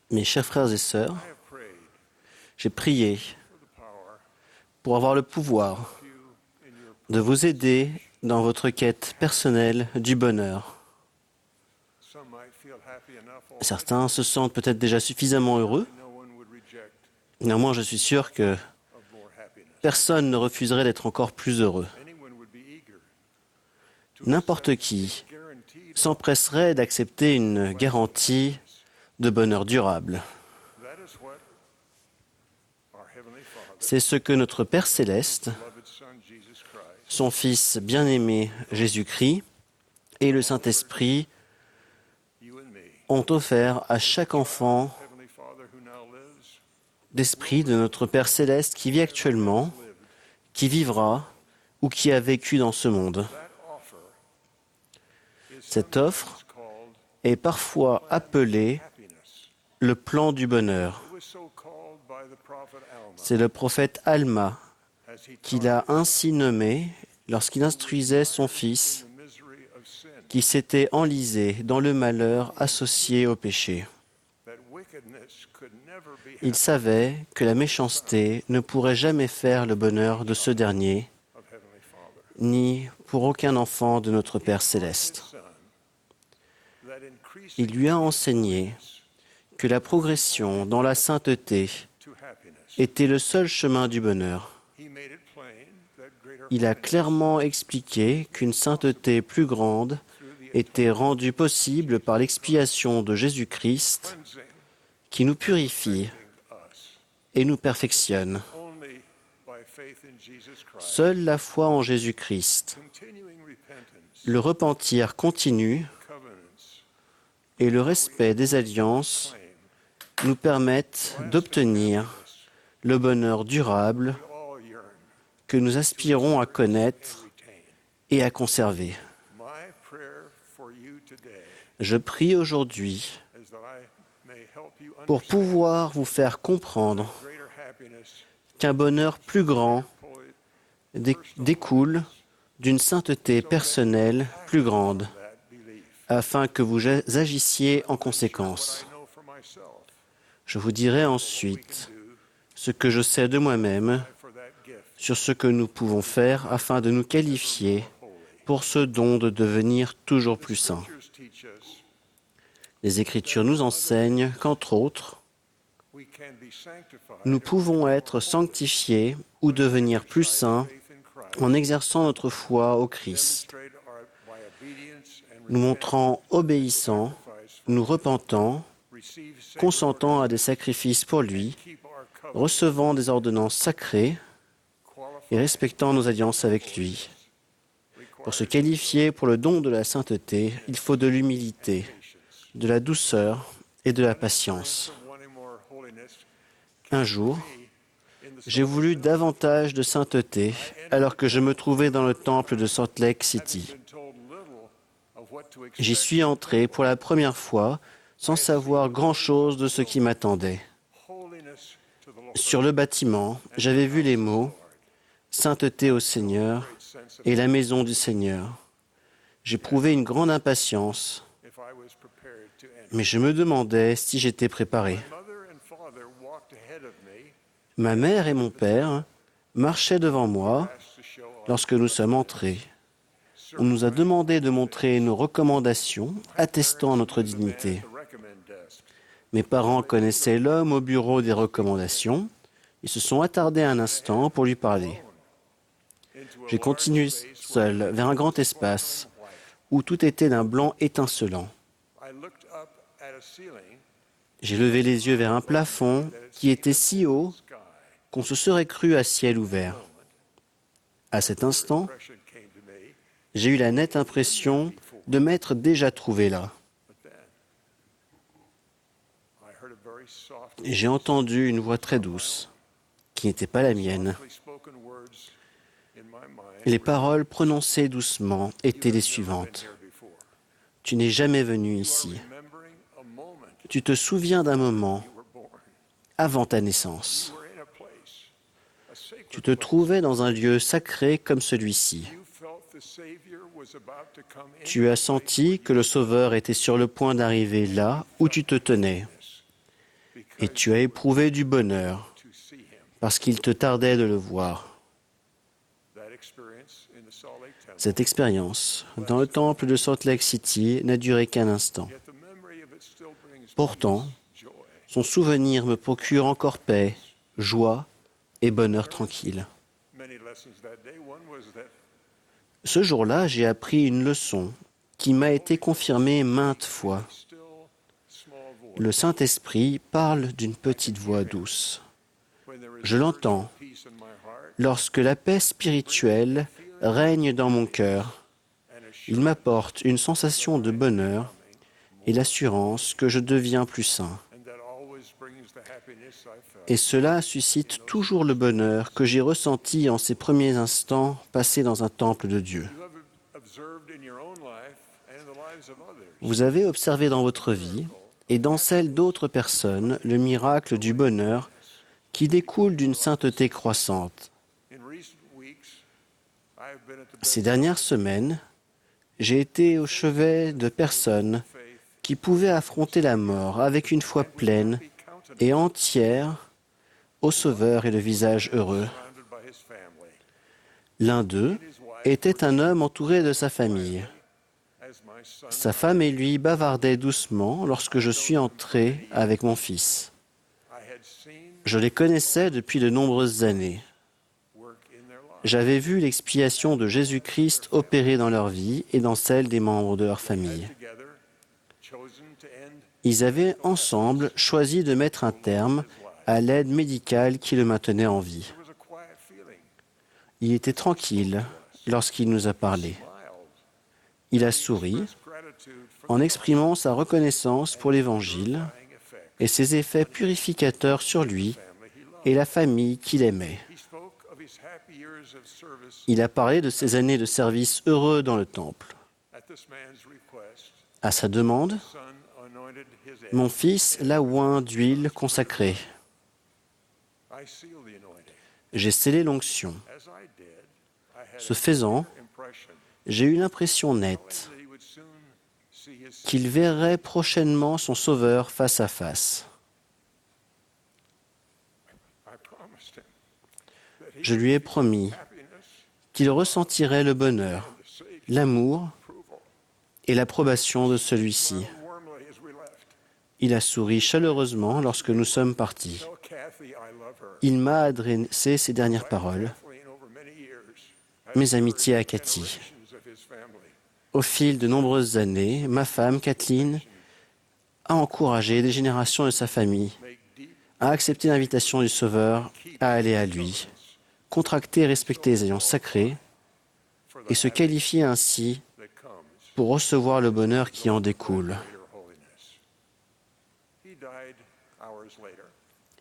Mes chers frères et sœurs, j'ai prié pour avoir le pouvoir de vous aider dans votre quête personnelle du bonheur. Certains se sentent peut-être déjà suffisamment heureux. Néanmoins, je suis sûr que personne ne refuserait d'être encore plus heureux. N'importe qui s'empresserait d'accepter une garantie de bonheur durable. C'est ce que notre Père céleste, son Fils bien-aimé Jésus-Christ et le Saint-Esprit ont offert à chaque enfant d'esprit de notre Père céleste qui vit actuellement, qui vivra ou qui a vécu dans ce monde. Cette offre est parfois appelée le plan du bonheur. C'est le prophète Alma qui l'a ainsi nommé lorsqu'il instruisait son fils qui s'était enlisé dans le malheur associé au péché. Il savait que la méchanceté ne pourrait jamais faire le bonheur de ce dernier, ni pour aucun enfant de notre Père céleste. Il lui a enseigné que la progression dans la sainteté était le seul chemin du bonheur. Il a clairement expliqué qu'une sainteté plus grande était rendue possible par l'expiation de Jésus-Christ qui nous purifie et nous perfectionne. Seule la foi en Jésus-Christ, le repentir continu et le respect des alliances nous permettent d'obtenir le bonheur durable que nous aspirons à connaître et à conserver. Je prie aujourd'hui pour pouvoir vous faire comprendre qu'un bonheur plus grand découle d'une sainteté personnelle plus grande, afin que vous agissiez en conséquence. Je vous dirai ensuite ce que je sais de moi-même sur ce que nous pouvons faire afin de nous qualifier pour ce don de devenir toujours plus saints. Les Écritures nous enseignent qu'entre autres, nous pouvons être sanctifiés ou devenir plus saints en exerçant notre foi au Christ, nous montrant obéissants, nous repentant, consentant à des sacrifices pour lui, recevant des ordonnances sacrées et respectant nos alliances avec lui. Pour se qualifier pour le don de la sainteté, il faut de l'humilité, de la douceur et de la patience. Un jour, j'ai voulu davantage de sainteté alors que je me trouvais dans le temple de Salt Lake City. J'y suis entré pour la première fois sans savoir grand-chose de ce qui m'attendait. Sur le bâtiment, j'avais vu les mots « Sainteté au Seigneur » et « la maison du Seigneur ». J'éprouvais une grande impatience, mais je me demandais si j'étais préparé. Ma mère et mon père marchaient devant moi lorsque nous sommes entrés. On nous a demandé de montrer nos recommandations attestant notre dignité. Mes parents connaissaient l'homme au bureau des recommandations. Ils se sont attardés un instant pour lui parler. J'ai continué seul vers un grand espace où tout était d'un blanc étincelant. J'ai levé les yeux vers un plafond qui était si haut qu'on se serait cru à ciel ouvert. À cet instant, j'ai eu la nette impression de m'être déjà trouvé là. J'ai entendu une voix très douce, qui n'était pas la mienne. Les paroles prononcées doucement étaient les suivantes. « Tu n'es jamais venu ici. Tu te souviens d'un moment avant ta naissance. Tu te trouvais dans un lieu sacré comme celui-ci. Tu as senti que le Sauveur était sur le point d'arriver là où tu te tenais. Et tu as éprouvé du bonheur parce qu'il te tardait de le voir. Cette expérience dans le temple de Salt Lake City n'a duré qu'un instant. Pourtant, son souvenir me procure encore paix, joie et bonheur tranquille. Ce jour-là, j'ai appris une leçon qui m'a été confirmée maintes fois. Le Saint-Esprit parle d'une petite voix douce. Je l'entends lorsque la paix spirituelle règne dans mon cœur. Il m'apporte une sensation de bonheur et l'assurance que je deviens plus saint. Et cela suscite toujours le bonheur que j'ai ressenti en ces premiers instants passés dans un temple de Dieu. Vous avez observé dans votre vie et dans celle d'autres personnes le miracle du bonheur qui découle d'une sainteté croissante. Ces dernières semaines, j'ai été au chevet de personnes qui pouvaient affronter la mort avec une foi pleine et entière au Sauveur et le visage heureux. L'un d'eux était un homme entouré de sa famille. Sa femme et lui bavardaient doucement lorsque je suis entré avec mon fils. Je les connaissais depuis de nombreuses années. J'avais vu l'expiation de Jésus-Christ opérer dans leur vie et dans celle des membres de leur famille. Ils avaient ensemble choisi de mettre un terme à l'aide médicale qui le maintenait en vie. Il était tranquille lorsqu'il nous a parlé. Il a souri en exprimant sa reconnaissance pour l'Évangile et ses effets purificateurs sur lui et la famille qu'il aimait. Il a parlé de ses années de service heureux dans le temple. À sa demande, mon fils l'a oint d'huile consacrée. J'ai scellé l'onction. Ce faisant, j'ai eu l'impression nette qu'il verrait prochainement son Sauveur face à face. Je lui ai promis qu'il ressentirait le bonheur, l'amour et l'approbation de celui-ci. Il a souri chaleureusement lorsque nous sommes partis. Il m'a adressé ces dernières paroles. Mes amitiés à Cathy. Au fil de nombreuses années, ma femme, Kathleen, a encouragé des générations de sa famille à accepter l'invitation du Sauveur à aller à lui, contracter et respecter les alliances sacrées et se qualifier ainsi pour recevoir le bonheur qui en découle.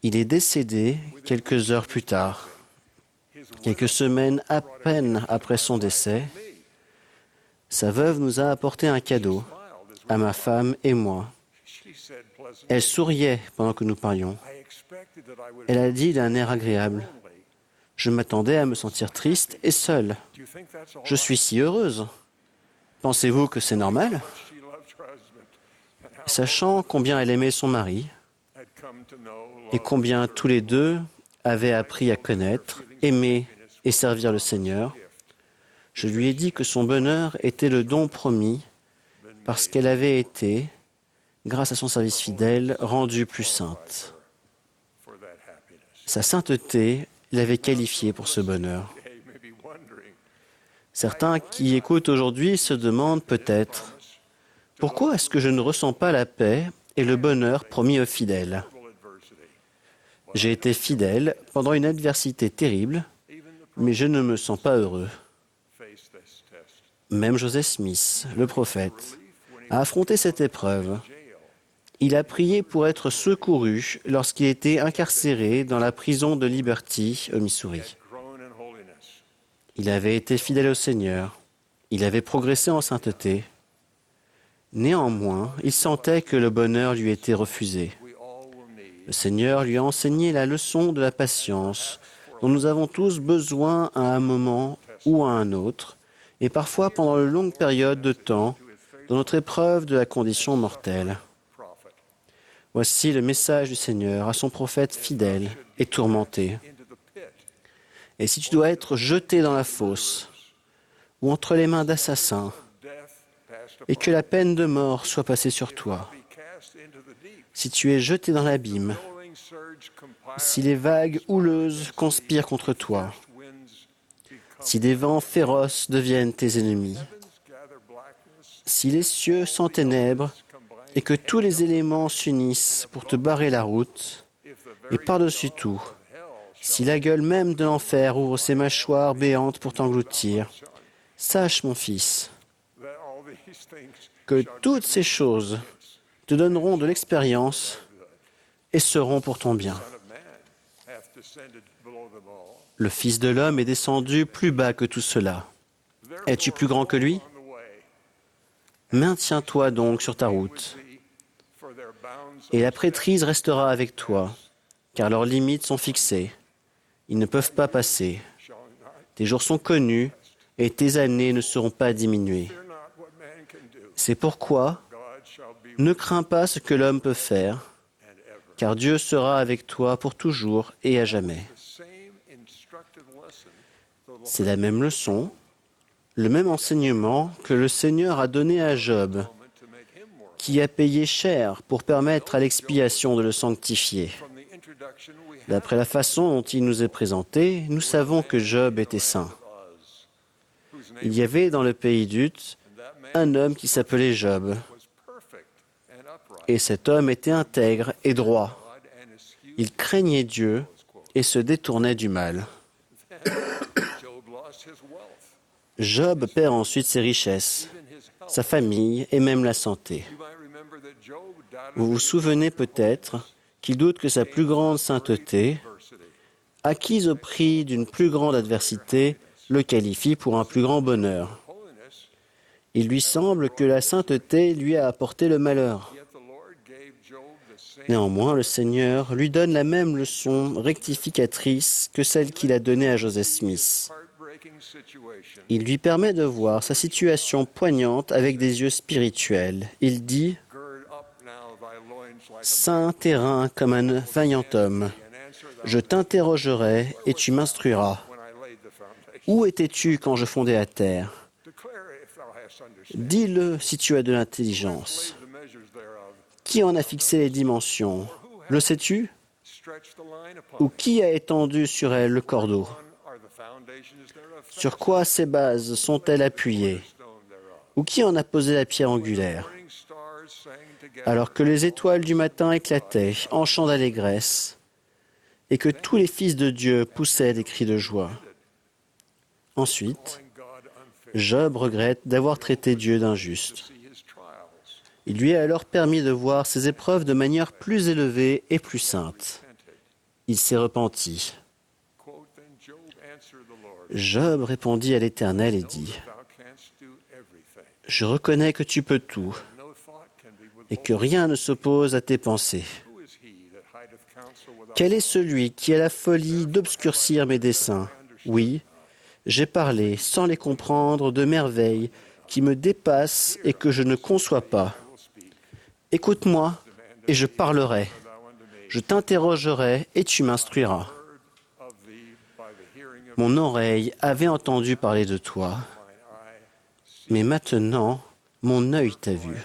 Il est décédé quelques heures plus tard. Quelques semaines à peine après son décès, sa veuve nous a apporté un cadeau, à ma femme et moi. Elle souriait pendant que nous parlions. Elle a dit d'un air agréable, « Je m'attendais à me sentir triste et seule. Je suis si heureuse. Pensez-vous que c'est normal ?» Sachant combien elle aimait son mari et combien tous les deux avaient appris à connaître, aimer et servir le Seigneur, je lui ai dit que son bonheur était le don promis parce qu'elle avait été, grâce à son service fidèle, rendue plus sainte. Sa sainteté l'avait qualifiée pour ce bonheur. Certains qui écoutent aujourd'hui se demandent peut-être « Pourquoi est-ce que je ne ressens pas la paix et le bonheur promis aux fidèles ?» J'ai été fidèle pendant une adversité terrible, mais je ne me sens pas heureux. Même Joseph Smith, le prophète, a affronté cette épreuve. Il a prié pour être secouru lorsqu'il était incarcéré dans la prison de Liberty, au Missouri. Il avait été fidèle au Seigneur. Il avait progressé en sainteté. Néanmoins, il sentait que le bonheur lui était refusé. Le Seigneur lui a enseigné la leçon de la patience dont nous avons tous besoin à un moment ou à un autre, et parfois pendant de longues périodes de temps dans notre épreuve de la condition mortelle. Voici le message du Seigneur à son prophète fidèle et tourmenté. Et si tu dois être jeté dans la fosse ou entre les mains d'assassins, et que la peine de mort soit passée sur toi, si tu es jeté dans l'abîme, si les vagues houleuses conspirent contre toi, si des vents féroces deviennent tes ennemis, si les cieux s'enténèbrent et que tous les éléments s'unissent pour te barrer la route, et par-dessus tout, si la gueule même de l'enfer ouvre ses mâchoires béantes pour t'engloutir, sache, mon fils, que toutes ces choses te donneront de l'expérience et seront pour ton bien. Le Fils de l'homme est descendu plus bas que tout cela. Es-tu plus grand que lui? Maintiens-toi donc sur ta route, et la prêtrise restera avec toi, car leurs limites sont fixées. Ils ne peuvent pas passer. Tes jours sont connus, et tes années ne seront pas diminuées. C'est pourquoi ne crains pas ce que l'homme peut faire, car Dieu sera avec toi pour toujours et à jamais. C'est la même leçon, le même enseignement que le Seigneur a donné à Job, qui a payé cher pour permettre à l'expiation de le sanctifier. D'après la façon dont il nous est présenté, nous savons que Job était saint. Il y avait dans le pays d'Uth un homme qui s'appelait Job. Et cet homme était intègre et droit. Il craignait Dieu et se détournait du mal. Job perd ensuite ses richesses, sa famille et même la santé. Vous vous souvenez peut-être qu'il doute que sa plus grande sainteté, acquise au prix d'une plus grande adversité, le qualifie pour un plus grand bonheur. Il lui semble que la sainteté lui a apporté le malheur. Néanmoins, le Seigneur lui donne la même leçon rectificatrice que celle qu'il a donnée à Joseph Smith. Il lui permet de voir sa situation poignante avec des yeux spirituels. Il dit « Saint terrain comme un vaillant homme, je t'interrogerai et tu m'instruiras. Où étais-tu quand je fondais la terre? Dis-le si tu as de l'intelligence. Qui en a fixé les dimensions? Le sais-tu? Ou qui a étendu sur elle le cordeau? Sur quoi ces bases sont-elles appuyées? Ou qui en a posé la pierre angulaire? Alors que les étoiles du matin éclataient en chants d'allégresse et que tous les fils de Dieu poussaient des cris de joie. Ensuite, Job regrette d'avoir traité Dieu d'injuste. Il lui est alors permis de voir ses épreuves de manière plus élevée et plus sainte. Il s'est repenti. Job répondit à l'Éternel et dit « Je reconnais que tu peux tout et que rien ne s'oppose à tes pensées. Quel est celui qui a la folie d'obscurcir mes desseins? Oui, j'ai parlé sans les comprendre de merveilles qui me dépassent et que je ne conçois pas. Écoute-moi et je parlerai. Je t'interrogerai et tu m'instruiras. Mon oreille avait entendu parler de toi, mais maintenant mon œil t'a vu.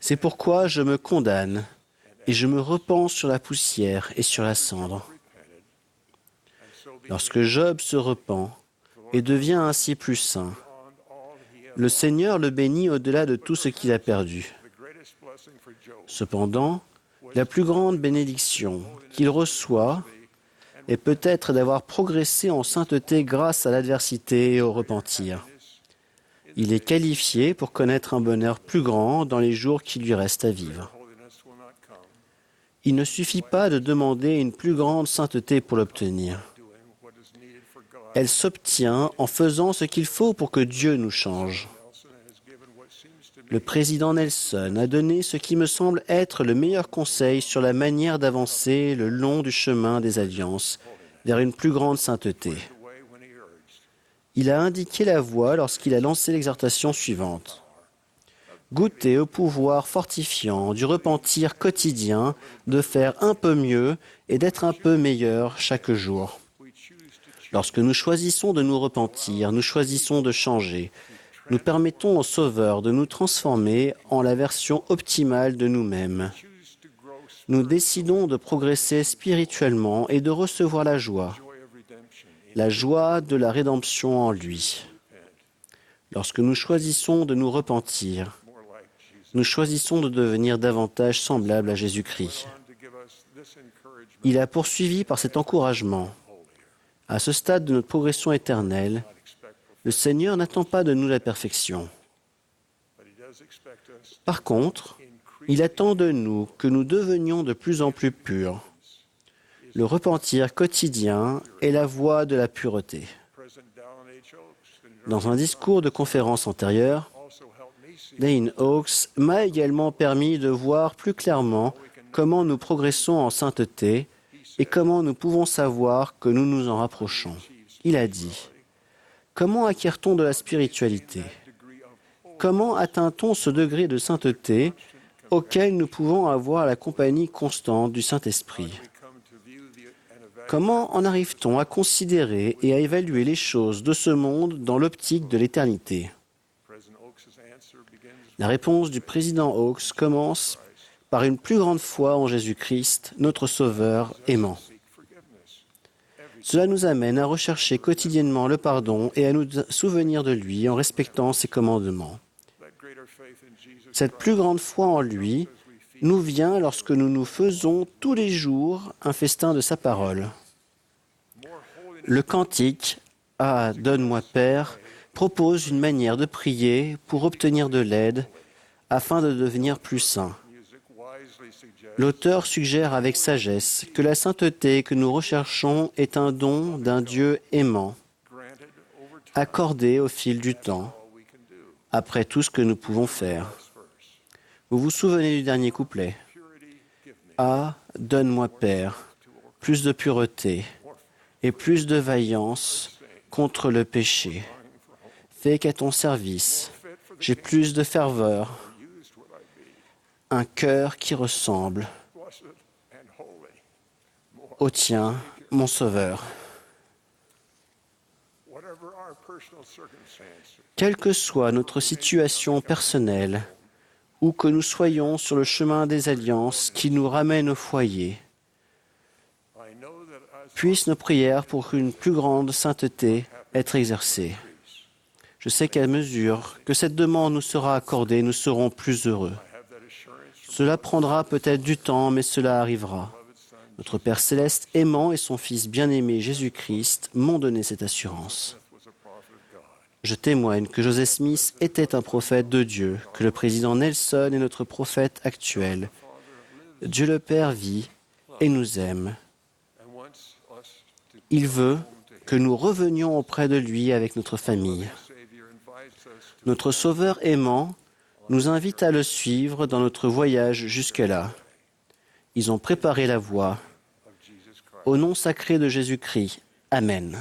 C'est pourquoi je me condamne et je me repens sur la poussière et sur la cendre. Lorsque Job se repent et devient ainsi plus saint, le Seigneur le bénit au-delà de tout ce qu'il a perdu. Cependant, la plus grande bénédiction qu'il reçoit est peut-être d'avoir progressé en sainteté grâce à l'adversité et au repentir. Il est qualifié pour connaître un bonheur plus grand dans les jours qui lui restent à vivre. Il ne suffit pas de demander une plus grande sainteté pour l'obtenir. Elle s'obtient en faisant ce qu'il faut pour que Dieu nous change. Le président Nelson a donné ce qui me semble être le meilleur conseil sur la manière d'avancer le long du chemin des alliances vers une plus grande sainteté. Il a indiqué la voie lorsqu'il a lancé l'exhortation suivante. Goûtez au pouvoir fortifiant du repentir quotidien, de faire un peu mieux et d'être un peu meilleur chaque jour. Lorsque nous choisissons de nous repentir, nous choisissons de changer. Nous permettons au Sauveur de nous transformer en la version optimale de nous-mêmes. Nous décidons de progresser spirituellement et de recevoir la joie de la rédemption en lui. Lorsque nous choisissons de nous repentir, nous choisissons de devenir davantage semblables à Jésus-Christ. Il a poursuivi par cet encouragement. À ce stade de notre progression éternelle, le Seigneur n'attend pas de nous la perfection. Par contre, il attend de nous que nous devenions de plus en plus purs. Le repentir quotidien est la voie de la pureté. Dans un discours de conférence antérieur, Dane Oaks m'a également permis de voir plus clairement comment nous progressons en sainteté et comment nous pouvons savoir que nous nous en rapprochons. Il a dit, « Comment acquiert-on de la spiritualité? Comment atteint-on ce degré de sainteté auquel nous pouvons avoir la compagnie constante du Saint-Esprit? Comment en arrive-t-on à considérer et à évaluer les choses de ce monde dans l'optique de l'éternité? » La réponse du président Oaks commence par une plus grande foi en Jésus-Christ, notre Sauveur aimant. Cela nous amène à rechercher quotidiennement le pardon et à nous souvenir de lui en respectant ses commandements. Cette plus grande foi en lui nous vient lorsque nous nous faisons tous les jours un festin de sa parole. Le cantique « Ah, donne-moi Père » propose une manière de prier pour obtenir de l'aide afin de devenir plus saint. L'auteur suggère avec sagesse que la sainteté que nous recherchons est un don d'un Dieu aimant, accordé au fil du temps, après tout ce que nous pouvons faire. Vous vous souvenez du dernier couplet? Ah, donne-moi Père, plus de pureté et plus de vaillance contre le péché. Fais qu'à ton service, j'ai plus de ferveur, un cœur qui ressemble au tien, mon Sauveur. Quelle que soit notre situation personnelle, ou que nous soyons sur le chemin des alliances qui nous ramènent au foyer, puissent nos prières pour une plus grande sainteté être exercées. Je sais qu'à mesure que cette demande nous sera accordée, nous serons plus heureux. Cela prendra peut-être du temps, mais cela arrivera. Notre Père céleste aimant et son Fils bien-aimé Jésus-Christ m'ont donné cette assurance. Je témoigne que Joseph Smith était un prophète de Dieu, que le président Nelson est notre prophète actuel. Dieu le Père vit et nous aime. Il veut que nous revenions auprès de lui avec notre famille. Notre Sauveur aimant nous invite à le suivre dans notre voyage jusque-là. Ils ont préparé la voie. Au nom sacré de Jésus-Christ. Amen.